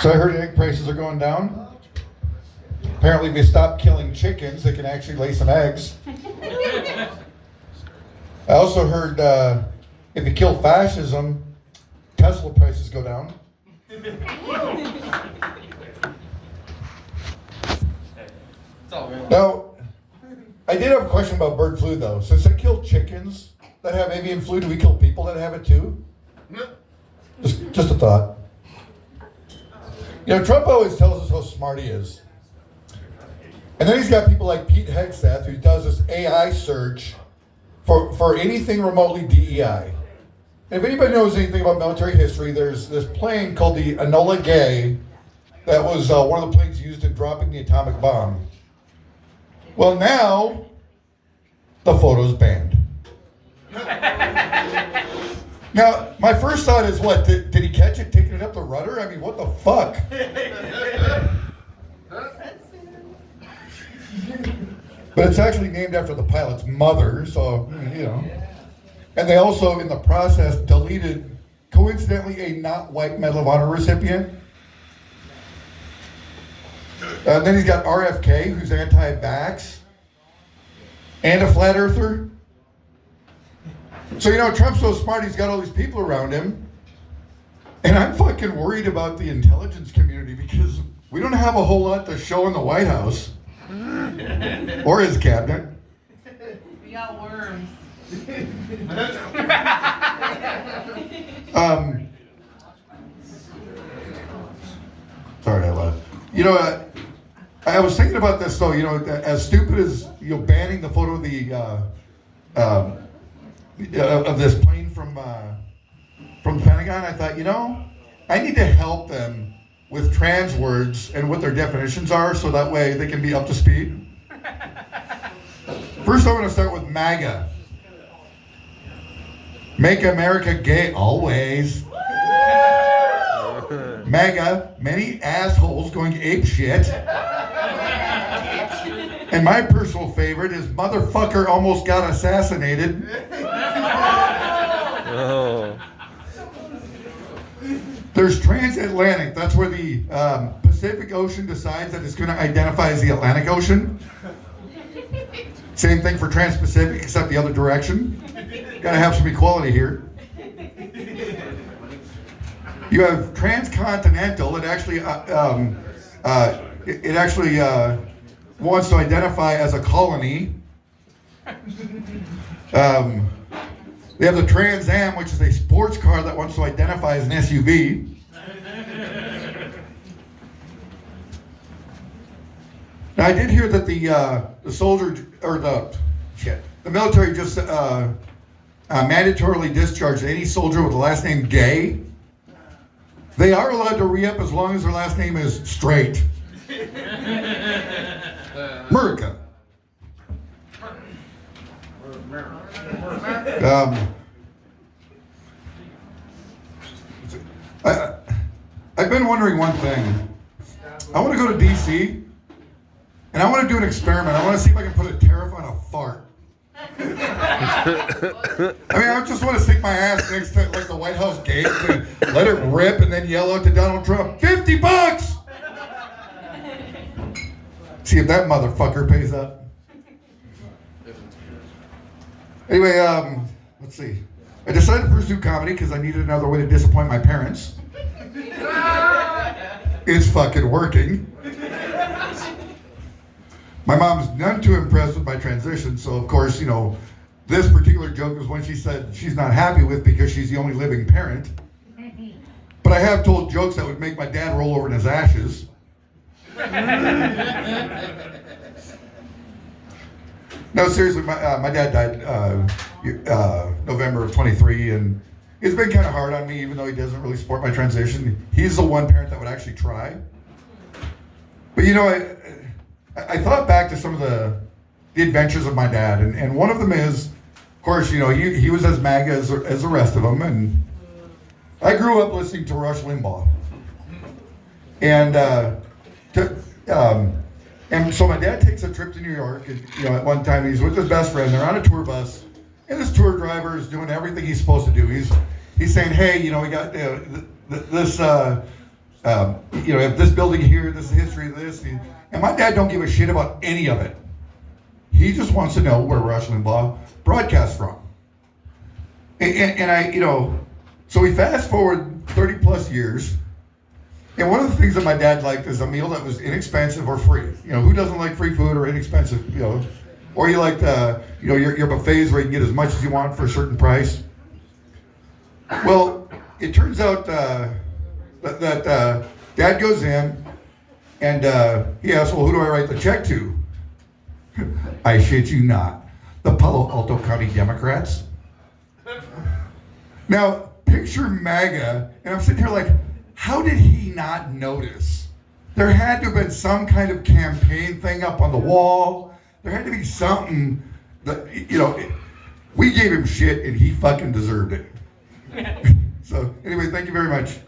So I heard egg prices are going down. Apparently, if they stop killing chickens, they can actually lay some eggs. I also heard if you kill fascism, Tesla prices go down. Now, I did have a question about bird flu, though. Since they kill chickens that have avian flu, do we kill people that have it too? Just a thought. You know, Trump always tells us how smart he is. And then he's got people like Pete Hegseth, who does this AI search for anything remotely DEI. And if anybody knows anything about military history, there's this plane called the Enola Gay that was one of the planes used in dropping the atomic bomb. Well, now the photo's banned. Now, my first thought is, what, did he catch it taking it up the rudder? I mean, what the fuck? But it's actually named after the pilot's mother, so, you know. And they also, in the process, deleted, coincidentally, a not white Medal of Honor recipient. Then he's got RFK, who's anti-vax, and a flat earther. So, you know, Trump's so smart, he's got all these people around him. And I'm fucking worried about the intelligence community because we don't have a whole lot to show in the White House. Or his cabinet. We got worms. Sorry, I left. You know, I was thinking about this though. You know, as stupid as banning the photo of the of this plane from the Pentagon, I thought, you know, I need to help them with trans words and what their definitions are, so that way they can be up to speed. First, I'm going to start with MAGA. Make America gay always. MAGA, many assholes going ape shit. And my personal favorite is motherfucker almost got assassinated. Oh. There's transatlantic. That's where the Pacific Ocean decides that it's going to identify as the Atlantic Ocean. Same thing for Trans-Pacific, except the other direction. Got to have some equality here. You have transcontinental. It actually wants to identify as a colony. We have the Trans Am, which is a sports car that wants to identify as an SUV. Now, I did hear that the soldier, or the military just mandatorily discharged any soldier with the last name Gay. They are allowed to re-up as long as their last name is straight. America. I've been wondering one thing. I want to go to DC, and I want to do an experiment. I want to see if I can put a tariff on a fart. I mean, I just want to stick my ass next to like the White House gate and let it rip, and then yell out to Donald Trump, $50! See if that motherfucker pays up. Anyway, let's see. I decided to pursue comedy because I needed another way to disappoint my parents. It's fucking working. My mom's none too impressed with my transition, so of course, you know, this particular joke was one she said she's not happy with because she's the only living parent. But I have told jokes that would make my dad roll over in his ashes. No, seriously, my dad died November of 23, and it's been kind of hard on me, even though he doesn't really support my transition. He's the one parent that would actually try. But you know, I thought back to some of the adventures of my dad, and one of them is, of course, you know, he was as MAGA as the rest of them, and I grew up listening to Rush Limbaugh. And and so my dad takes a trip to New York, and you know, at one time he's with his best friend. They're on a tour bus, and this tour driver is doing everything he's supposed to do. He's saying, hey, you know, we got this if this building here, this is the history of this. And my dad don't give a shit about any of it. He just wants to know where Rush Limbaugh broadcasts from. And I, so we fast forward 30 plus years. And one of the things that my dad liked is a meal that was inexpensive or free. Who doesn't like free food or inexpensive, or you like, your buffets where you can get as much as you want for a certain price. Well, it turns out that Dad goes in and he asks, well, who do I write the check to? I shit you not. The Palo Alto County Democrats. Now, picture MAGA, and I'm sitting here like, how did he not notice? There had to have been some kind of campaign thing up on the wall. There had to be something that, we gave him shit and he fucking deserved it. So, anyway, thank you very much.